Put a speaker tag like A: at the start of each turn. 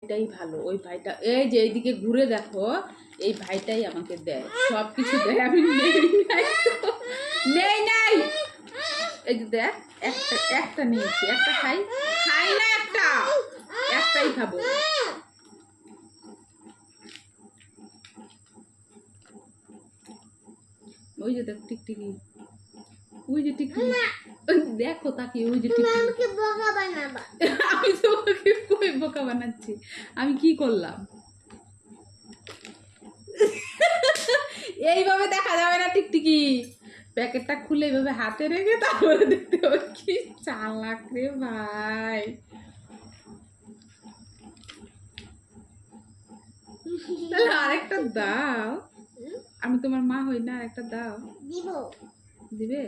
A: এটাই ভালো। ওই ভাইটা এই যে এইদিকে ঘুরে দেখো, এই ভাইটাই আমাকে দেয়, সব কিছু দেয়। আমি নেই নাই, এই যে দেখ, একটা নিয়েছি, একটা খাই না, একটাই খাবো। ওই যে দেখ টিকটিকি, ওই যে টিকটিকি দেখো তাকে, ওই যে টিকটিকি। আমি তোমাকে কই বোকা বানাচ্ছি? আমি কি করলাম? এইভাবে দেখা যাবে না টিকটিকি, প্যাকেটটা খুলে এইভাবে হাতে রেখে তারপরে দেখতে হবে। কি চালাক রে ভাই! তাহলে আরেকটা দাও, আমি তোমার মা হই না, আরেকটা দাও। দিবে?